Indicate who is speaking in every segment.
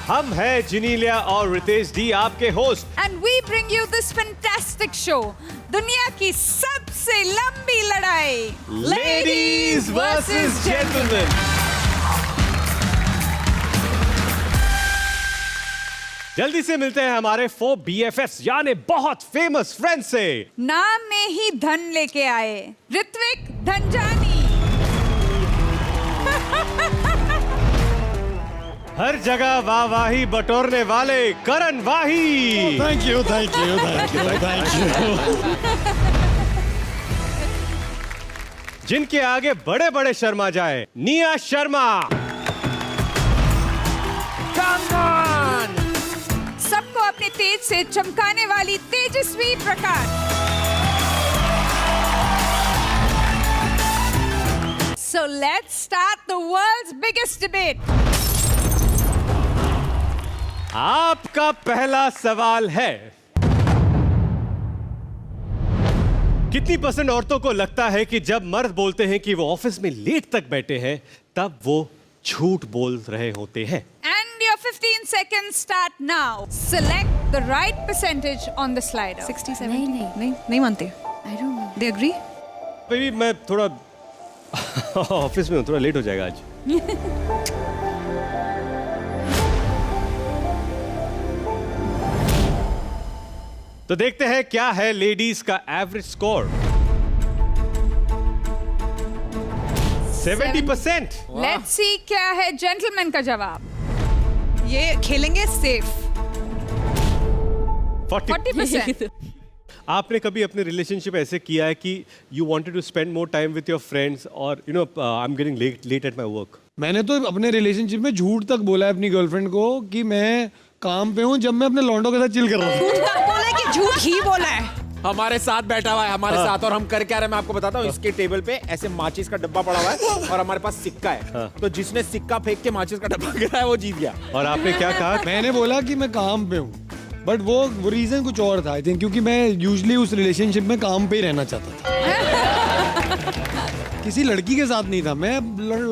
Speaker 1: हम हैं जिनीलिया और रितेश डी आपके host
Speaker 2: And we bring you this fantastic show. दुनिया की सबसे लंबी लड़ाई,
Speaker 1: लेडीज वर्सेस जेंटलमैन। जल्दी से मिलते हैं हमारे 4 BFFs यानी बहुत फेमस फ्रेंड्स से।
Speaker 2: नाम में ही धन लेके आए, ऋत्विक धनजानी।
Speaker 1: हर जगह वाहवाही बटोरने वाले Karan Wahi.
Speaker 3: Thank you thank you thank you thank you.
Speaker 1: जिनके आगे बड़े बड़े शर्मा जाए, निया शर्मा।
Speaker 2: सबको अपने तेज से चमकाने वाली Tejasswi Prakash. So let's start the world's biggest debate.
Speaker 1: आपका पहला सवाल है, कितनी % औरतों को लगता है कि जब मर्द बोलते हैं कि वो ऑफिस में लेट तक बैठे हैं तब वो झूठ बोल रहे होते हैं?
Speaker 2: And your 15 seconds start now. Select the right percentage on the slider.
Speaker 4: 67.
Speaker 5: नहीं मानते।
Speaker 4: I don't know.
Speaker 5: They agree?
Speaker 1: Baby मैं थोड़ा ऑफिस में हूँ, थोड़ा लेट हो जाएगा आज। तो देखते हैं क्या है लेडीज का एवरेज स्कोर। 70%।
Speaker 2: Let's see क्या है जेंटलमैन का जवाब।
Speaker 5: ये खेलेंगे सेफ।
Speaker 2: 40%।
Speaker 1: आपने कभी अपने रिलेशनशिप ऐसे किया है कि you wanted to spend more time with your friends और you know I am getting late at my work?
Speaker 3: मैंने तो अपने रिलेशनशिप में झूठ तक बोला है अपनी गर्लफ्रेंड को कि मैं काम पे हूँ जब मैं अपने लौंडों के साथ चिल कर रहा हूँ।
Speaker 5: झूठ तक बोला है कि झूठ ही बोला है।
Speaker 6: हमारे साथ बैठा हुआ है हमारे साथ, और हम कर क्या रहे हैं मैं आपको बताता हूँ। इसके टेबल पे ऐसे माचिस का डब्बा पड़ा हुआ है और हमारे पास सिक्का है। तो जिसने सिक्का फेंक के माचिस का डब्बा गिराया वो जीत गया।
Speaker 1: और आपने क्या कहा?
Speaker 3: मैंने बोला कि मैं काम पे हूँ, बट वो रीजन कुछ और था आई थिंक, क्योंकि मैं यूजुअली उस रिलेशनशिप में काम पे ही रहना चाहता था। किसी लड़की के साथ नहीं था मैं।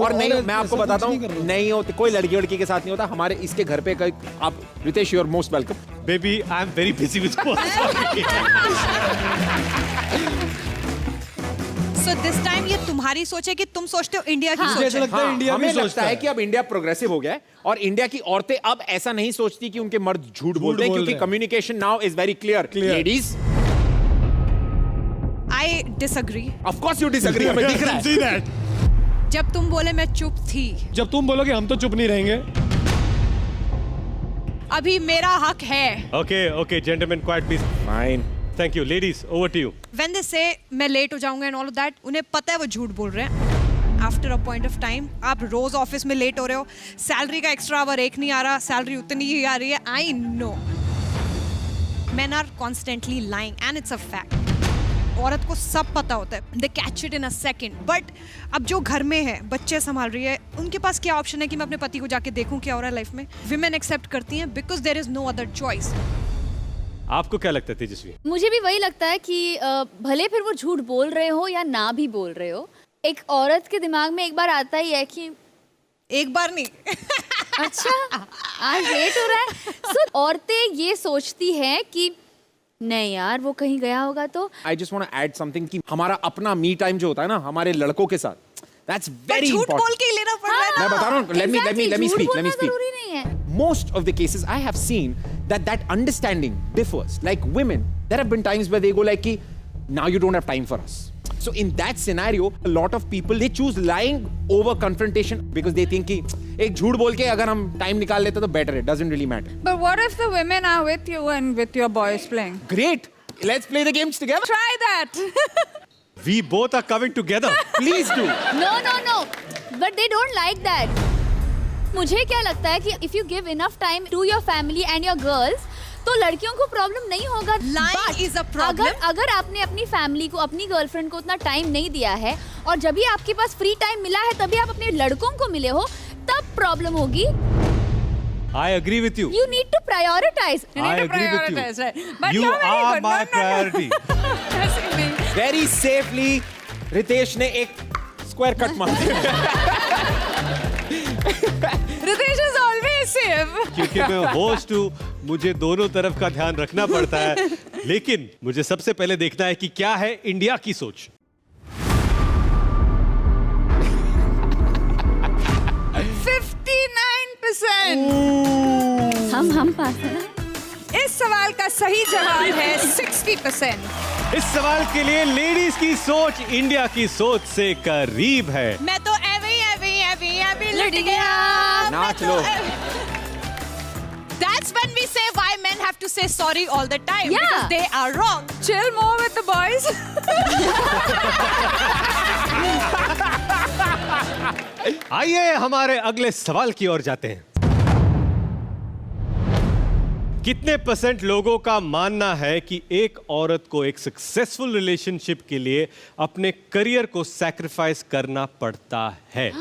Speaker 6: और नहीं, मैं आपको बताता हूँ, नहीं होते कोई लड़की वड़की के साथ नहीं होता। हमारे इसके घर पे आप Ritesh, you are most welcome.
Speaker 1: Baby I am very busy with
Speaker 5: So this time ये तुम्हारी सोच है कि तुम सोचते हो इंडिया की सोच
Speaker 3: ऐसा
Speaker 5: है।
Speaker 3: लगता है इंडिया भी
Speaker 6: हमें
Speaker 3: सोचता
Speaker 6: लगता है कि अब इंडिया प्रोग्रेसिव हो गया है और इंडिया की औरतें अब ऐसा नहीं सोचती कि उनके मर्द झूठ बोलते हैं,
Speaker 3: बोल
Speaker 6: क्योंकि
Speaker 3: रहे हैं।
Speaker 6: Communication now is very clear. Ladies,
Speaker 5: I disagree.
Speaker 6: Of course you disagree, हमें दिख रहा है।
Speaker 3: See that?
Speaker 5: जब तुम बोले मैं चुप थी,
Speaker 3: जब तुम बोलोगे हम तो चुप नहीं रहेंगे।
Speaker 5: अभी मेरा हक है।
Speaker 1: Okay gentleman quite please.
Speaker 6: Fine,
Speaker 1: thank you ladies, over to you.
Speaker 5: When they say मैं लेट हो जाऊंगा and all of that, उन्हें पता है वो झूठ बोल रहे हैं। After a point of time, आप रोज ऑफिस में लेट हो रहे हो, सैलरी का एक्स्ट्रा आवर एक नहीं आ रहा, सैलरी उतनी ही आ रही है। I know. Men are constantly lying and it's a fact. औरत को सब पता होता है, they catch it in a second. But अब जो घर में है, बच्चे संभाल रही है, उनके पास क्या ऑप्शन है कि मैं अपने पति को जाके देखूं क्या हो रहा है लाइफ में? Women accept करती हैं because there is no other choice.
Speaker 1: आपको क्या लगता है तेजस्वी?
Speaker 4: मुझे भी वही लगता है कि भले फिर वो झूठ बोल रहे हो या ना भी बोल रहे हो, एक औरत के दिमाग में एक बार आता ही है कि
Speaker 5: एक बार नहीं।
Speaker 4: अच्छा आज लेट हो रहा है। So, औरतें ये सोचती हैं कि नहीं यार वो कहीं गया होगा तो।
Speaker 6: I just want to add something कि हमारा अपना मी टाइम जो होता है ना हमारे लड़कों के साथ, दैट्स वेरी
Speaker 5: झूठ
Speaker 6: इंपॉर्टेंट।
Speaker 5: बोल के ही लेना पड़ रहा है
Speaker 6: मैं
Speaker 5: ना।
Speaker 6: बता रहा हूँ, let me speak.
Speaker 4: जरूरी नहीं है।
Speaker 6: Most of the cases I have seen that understanding differs. Like women, there have been times where they go like, "Ki, now you don't have time for us." So in that scenario, a lot of people they choose lying over confrontation because they think कि एक झूठ बोल के अगर हम time निकाल लेते तो better, it doesn't really matter.
Speaker 2: But what if the women are with you and with your boys playing?
Speaker 6: Great, let's play the games together.
Speaker 2: Try that.
Speaker 1: We both are coming together.
Speaker 6: Please do.
Speaker 4: No. But they don't like that. मुझे क्या लगता है कि if you give enough time to your family and your girls, तो लड़कियों को problem नहीं होगा।
Speaker 5: Lying is a problem.
Speaker 4: अगर आपने अपनी फैमिली को, अपनी गर्लफ्रेंड को उतना टाइम नहीं दिया है और जब भी आपके पास फ्री टाइम मिला है तभी आप अपने लड़कों को मिले हो, तब प्रॉब्लम होगी।
Speaker 1: I agree with you.
Speaker 4: You need to prioritize.
Speaker 2: You need
Speaker 1: I
Speaker 2: to
Speaker 1: agree with you.
Speaker 2: prioritize, right? But
Speaker 1: You
Speaker 2: you're very
Speaker 1: are
Speaker 2: good.
Speaker 1: my
Speaker 2: No.
Speaker 1: priority.
Speaker 2: ऐसे नहीं।
Speaker 6: Very safely, रितेश ने एक स्क्वायर कट मार दिया।
Speaker 2: Ritesh is always sensitive.
Speaker 1: क्योंकि मैं host हूँ, मुझे दोनों तरफ का ध्यान रखना पड़ता है। लेकिन मुझे सबसे पहले देखना है कि क्या है इंडिया की सोच।
Speaker 2: 59%।
Speaker 4: हम पास हैं।
Speaker 2: इस सवाल का सही जवाब है 60%।
Speaker 1: इस सवाल के लिए लेडीज की सोच इंडिया की सोच से करीब है।
Speaker 5: मैं तो एवी लड़ गया।
Speaker 6: नाच लो।
Speaker 5: That's when we say why men have to say sorry all the time.
Speaker 4: Yeah.
Speaker 5: Because they are wrong.
Speaker 2: Chill more with the boys.
Speaker 1: आइए हमारे अगले सवाल की ओर जाते हैं। कितने परसेंट लोगों का मानना है कि एक औरत को एक सक्सेसफुल रिलेशनशिप के लिए अपने करियर को सैक्रिफाइस करना पड़ता है?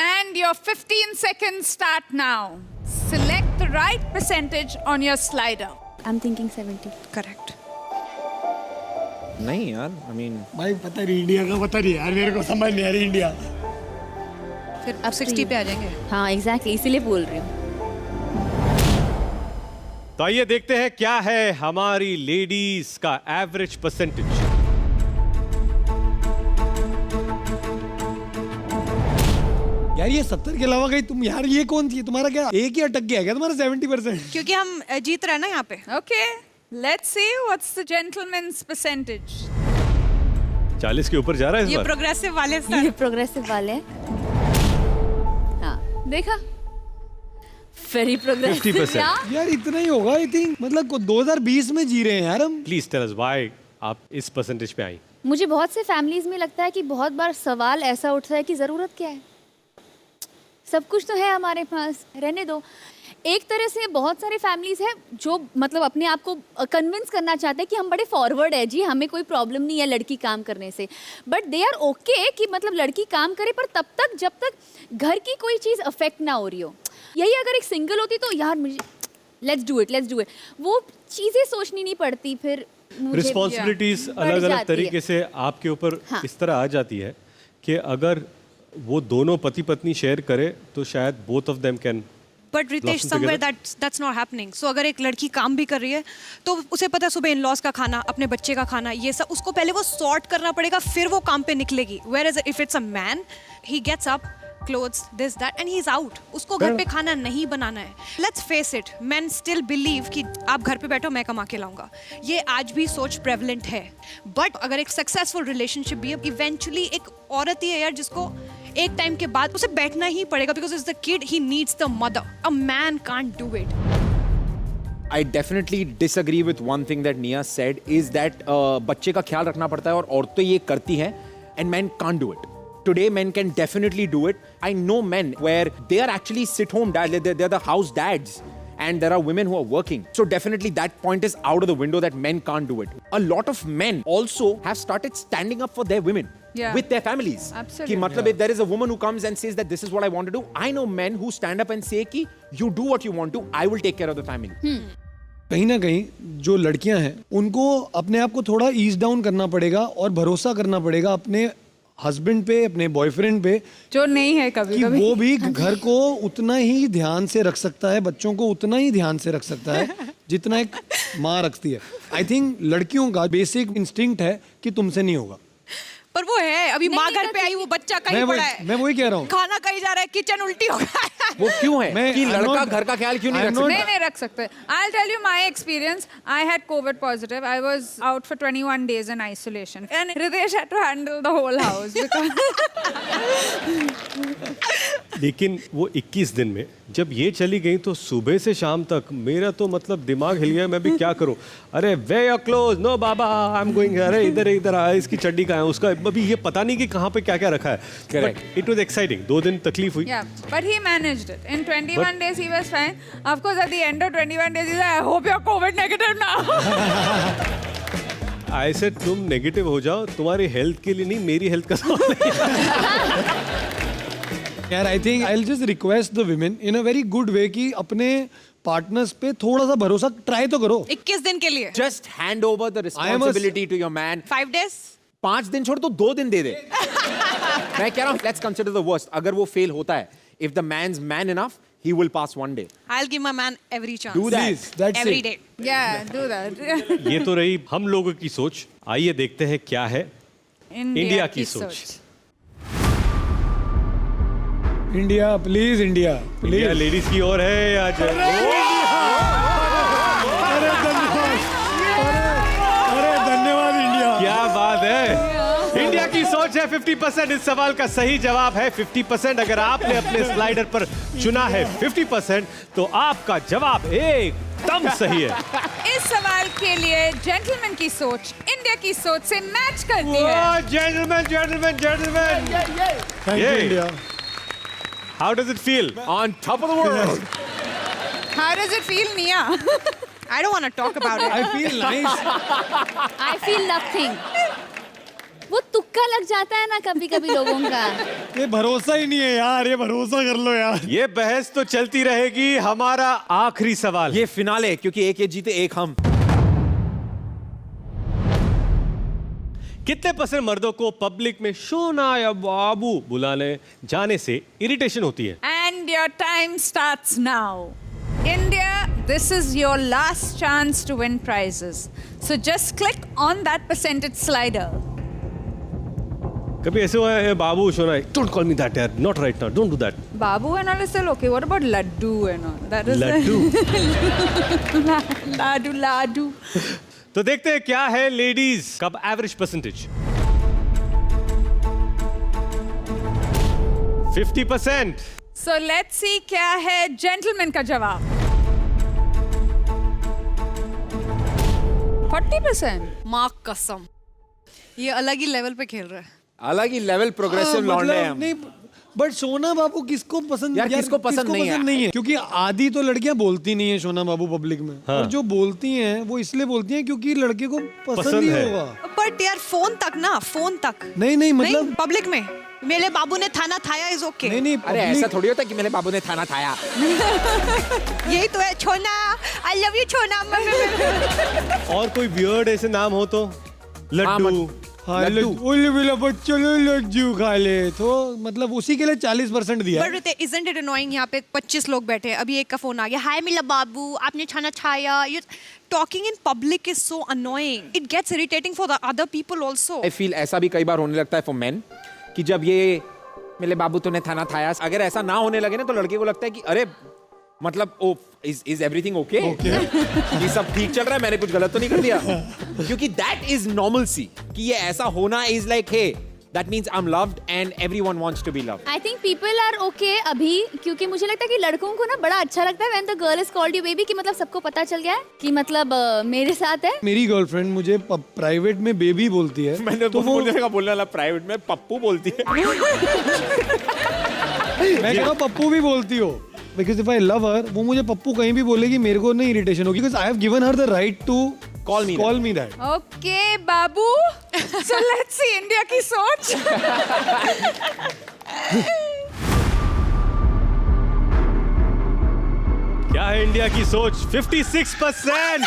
Speaker 2: And your 15 seconds start now. Select the right percentage on your slider.
Speaker 4: I'm thinking 70.
Speaker 5: Correct.
Speaker 6: नहीं यार, I mean
Speaker 3: भाई पता नहीं इंडिया का, पता नहीं यार, मेरे को समझ नहीं आ रही इंडिया।
Speaker 5: फिर अब 60 पे आ जाएंगे।
Speaker 4: हाँ एग्जैक्टली, इसीलिए बोल रही हूँ।
Speaker 1: तो आइए देखते हैं क्या है हमारी लेडीज का एवरेज परसेंटेज।
Speaker 3: यार ये 70 के अलावा कहीं तुम, यार ये कौन थी तुम्हारा? क्या एक ही अटक गया क्या तुम्हारा 70%?
Speaker 5: क्योंकि हम जीत रहे हैं ना यहाँ पे।
Speaker 2: Okay, let's see what's the gentleman's percentage.
Speaker 1: 40 के ऊपर जा रहा है इस
Speaker 5: ये
Speaker 1: बार।
Speaker 5: प्रोग्रेसिव वाले
Speaker 4: ये
Speaker 5: सर।
Speaker 4: प्रोग्रेसिव वाले हैं। हाँ देखा, वेरी प्रोग्रेसिव।
Speaker 1: 50%।
Speaker 3: यार इतना ही होगा आई थिंक, मतलब 2020 में जी रहे हैं यार हम।
Speaker 1: प्लीज टेल अस व्हाई आप इस परसेंटेज पे आई।
Speaker 4: मुझे बहुत से फैमिलीज में लगता है कि बहुत बार सवाल ऐसा उठता है कि ज़रूरत क्या है, सब कुछ तो है हमारे पास, रहने दो। एक तरह से बहुत सारे फैमिलीज हैं जो मतलब अपने आप को कन्विंस करना चाहते हैं कि हम बड़े फॉरवर्ड है जी, हमें कोई प्रॉब्लम नहीं है लड़की काम करने से, बट दे आर ओके कि मतलब लड़की काम करे पर तब तक जब तक घर की कोई चीज़ अफेक्ट ना हो रही हो। यही अगर एक सिंगल होती तो यार मुझे लेट्स डू इट, वो चीज़ें सोचनी नहीं पड़ती, फिर
Speaker 1: रिस्पॉन्सिबिलिटीज
Speaker 4: बढ़
Speaker 1: अलग अलग
Speaker 4: जाती है।
Speaker 1: तरीके से आपके ऊपर
Speaker 4: हाँ।
Speaker 1: इस तरह आ जाती है कि अगर वो दोनों पति पत्नी शेयर करे तो शायद both of them can.
Speaker 5: But Ritesh,
Speaker 1: Blossom
Speaker 5: somewhere
Speaker 1: together?
Speaker 5: that's not happening. So अगर एक लड़की काम भी कर रही है तो उसे पता है सुबह इन-लॉज का खाना, अपने बच्चे का खाना, ये सब उसको पहले वो सॉर्ट करना पड़ेगा, फिर वो काम पे निकलेगी। Whereas if it's a man, he gets up, clothes, this, that, and he's out. उसको घर पे खाना नहीं बनाना है। Let's face it, men still believe कि आप घर पे बैठो, मैं कमा के लाऊंगा। ये आज भी सोच prevalent है। But अगर एक successful relationship भी है, eventually एक औरत ही है यार जिसको एक टाइम के बाद उसे बैठना ही पड़ेगा, because it's the kid, he needs the mother. A man can't do it.
Speaker 6: I definitely disagree with one thing that Nia said is that बच्चे का ख्याल रखना पड़ता है और औरतें ये करती हैं and men can't do it. Today men can definitely do it. I know men where they are actually sit home dad, they're the house dads. And there are women who are working. So definitely that point is out of the window that men can't do it. A lot of men also have started standing up for their women.
Speaker 2: Yeah.
Speaker 6: With their families.
Speaker 2: Absolutely.
Speaker 6: कि मतलब if there is a woman who comes and says that this is what I want to do, I know men who stand up and say कि you do what you want to, I will take care of the family.
Speaker 3: कहीं ना कहीं जो लड़कियां हैं उनको अपने आप को थोड़ा ईज डाउन करना पड़ेगा और भरोसा करना पड़ेगा अपने हस्बैंड पे, अपने बॉयफ्रेंड पे,
Speaker 2: जो नहीं है कभी
Speaker 3: कि
Speaker 2: कभी।
Speaker 3: वो भी घर को उतना ही ध्यान से रख सकता है, बच्चों को उतना ही ध्यान से रख सकता है जितना एक माँ रखती है। आई थिंक लड़कियों का बेसिक इंस्टिंक्ट है कि तुमसे नहीं होगा।
Speaker 5: पर वो है, अभी
Speaker 4: नहीं,
Speaker 5: माँ
Speaker 4: नहीं,
Speaker 5: घर पे आई, वो बच्चा कहीं पड़ा है,
Speaker 3: मैं वही कह रहा हूँ।
Speaker 5: खाना कहीं जा रहा है, किचन उल्टी हो गया है।
Speaker 6: वो क्यों है
Speaker 3: मैं-
Speaker 6: कि
Speaker 3: I'm
Speaker 6: लड़का
Speaker 3: not-
Speaker 6: घर का ख्याल क्यों नहीं
Speaker 3: I'm
Speaker 6: रख
Speaker 3: not-
Speaker 6: सकता?
Speaker 2: नहीं नहीं रख सकते। I'll tell you my experience. I had COVID positive. I was out for 21 days in isolation, and Ritesh had to handle the whole house because
Speaker 1: लेकिन वो 21 दिन में जब ये चली गई तो सुबह से शाम तक मेरा तो मतलब दिमाग हिल गया, मैं भी क्या करूं। अरे वे योर क्लोज, नो बाबा आई एम गोइंग, अरे इधर इधर आ, इसकी चड्डी कहाँ है, उसका अभी ये पता नहीं कि कहाँ पे क्या क्या रखा है।
Speaker 6: Correct.
Speaker 1: But it was exciting. 2 दिन तकलीफ हुई।
Speaker 2: yeah, but he managed it. In 21 days he was fine. Of course, at the end of 21 days, he said, "I hope you're COVID negative now."
Speaker 1: ऐसे तुम नेगेटिव हो जाओ, तुम्हारी health के लिए नहीं, मेरी हेल्थ का सवाल है।
Speaker 3: यार I think I will just request the women in a very good way कि अपने पार्टनर्स पे थोड़ा सा भरोसा ट्राई तो करो।
Speaker 5: 21 दिन के लिए
Speaker 6: Just hand over the responsibility to your man.
Speaker 5: 5 days
Speaker 6: 5 दिन छोड़ तो 2 दिन दे दे। मैं कह रहा हूँ let's consider the worst. अगर वो फेल होता है, if the man's man enough, he will pass one day.
Speaker 5: I'll give my man every chance.
Speaker 6: Do that.
Speaker 3: Please, that's
Speaker 5: Every
Speaker 3: it.
Speaker 5: day.
Speaker 2: Yeah, do that.
Speaker 1: ये तो रही हम लोगों की सोच। आइए देखते हैं क्या है इंडिया की सोच।
Speaker 3: India please, India
Speaker 1: India
Speaker 3: please.
Speaker 1: Ladies की ओर है आज।
Speaker 3: अरे धन्यवाद इंडिया।
Speaker 1: क्या बात है, इंडिया की सोच है 50%। इस सवाल का सही जवाब है 50%। अगर आपने अपने स्लाइडर पर चुना है 50%, तो आपका जवाब एकदम सही है।
Speaker 2: इस सवाल के लिए जेंटलमैन की सोच इंडिया की सोच से मैच करती है।
Speaker 1: Gentleman gentleman gentleman,
Speaker 3: thank you
Speaker 1: Yay.
Speaker 3: India.
Speaker 1: How does it feel?
Speaker 6: On top of the world.
Speaker 2: How does it feel, Nia?
Speaker 5: I don't want to talk about it.
Speaker 3: I feel nice.
Speaker 4: I feel nothing. वो तुक्का लग जाता है ना कभी कभी लोगों का।
Speaker 3: ये भरोसा ही नहीं है यार, ये भरोसा कर लो यार।
Speaker 1: ये बहस तो चलती रहेगी। हमारा आखिरी सवाल
Speaker 6: ये फिनाले, क्योंकि एक ये जीते एक हम।
Speaker 1: कितने % मर्दों को पब्लिक में शोना या बाबू बुलाने जाने से इरिटेशन होती है?
Speaker 2: And your time starts now. India, this is your last chance to win prizes. So just click on that percentage slider.
Speaker 1: कभी ऐसे हुआ है बाबू शोना? डोंट कॉल मी दैट यार, not right now, don't do that.
Speaker 2: Babu and all is still okay. What about Laddu and all? That is
Speaker 1: laddu.
Speaker 2: Ladu, Ladu.
Speaker 1: तो देखते हैं क्या है लेडीज का average percentage. 50%।
Speaker 2: So let's see क्या है gentleman का जवाब। 40%।
Speaker 5: माँ कसम, ये अलग ही लेवल पे खेल रहा है।
Speaker 6: अलग ही लेवल प्रोग्रेसिव लौंडे हैं हम।
Speaker 3: नहीं, बट सोना बाबू किसको पसंद?
Speaker 6: यार, किसको पसंद नहीं है?
Speaker 3: क्योंकि आधी तो लड़कियां बोलती नहीं है सोना बाबू पब्लिक में। और जो बोलती हैं वो इसलिए बोलती हैं क्योंकि लड़के को पसंद
Speaker 1: पसंद
Speaker 3: ही
Speaker 1: है।
Speaker 3: होगा।
Speaker 5: बट यार फोन तक ना, फोन तक
Speaker 3: नहीं मतलब
Speaker 5: पब्लिक में मेरे बाबू ने खाना खाया इज ओके।
Speaker 3: नहीं
Speaker 6: अरे ऐसा थोड़ी होता कि मेरे बाबू ने खाना खाया।
Speaker 5: यही तो है छोना, आई लव यू छोना।
Speaker 1: और कोई वियर्ड ऐसे नाम हो तो? लड्डू।
Speaker 3: हाँ, बच्चों लड्डू खा ले, तो मतलब उसी के लिए 40% दिया है।
Speaker 5: But isn't it annoying? यहाँ पे 25 लोग बैठे हैं, अभी एक का फोन आ गया, हाय मेरा बाबू आपने खाना खाया। You talking in public is so annoying. It gets irritating for the other people also.
Speaker 6: I feel ऐसा भी कई बार होने लगता है for men कि जब ये मेरे बाबू तूने खाना खाया, अगर ऐसा ना होने लगे ना तो लड़के को लगता है कि अरे मतलब ओ इज एवरीथिंग ओके, ये सब ठीक चल रहा है, मैंने कुछ गलत तो नहीं कर दिया। क्योंकि दैट इज नॉर्मलसी कि ये ऐसा होना is like hey that means I am loved and everyone wants to be loved.
Speaker 4: I think people are okay अभी, क्योंकि मुझे लगता है कि लड़कों को ना बड़ा अच्छा लगता है when the girl is called you baby, कि मतलब सबको पता चल गया है कि मतलब मेरे साथ है।
Speaker 3: मेरी गर्लफ्रेंड मुझे प्राइवेट में बेबी बोलती है।
Speaker 6: मैंने
Speaker 3: तो वो
Speaker 6: बोलने वाला प्राइवेट में पप्पू बोलती है।
Speaker 3: मैं कह रहा हूँ पप्पू भी बोलती हो, बिकॉज इफ आई लव हर, वो मुझे पप्पू कहीं भी बोलेगी मेरे को नहीं इरिटेशन होगी, because I have given her the right to
Speaker 6: Call me
Speaker 3: that.
Speaker 2: Okay, बाबू। So let's see इंडिया की सोच।
Speaker 1: क्या है इंडिया की सोच? 56%।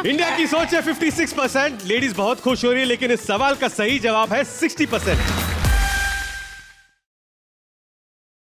Speaker 1: इंडिया की सोच है 56%। लेडीज बहुत खुश हो रही है, लेकिन इस सवाल का सही जवाब है 60%।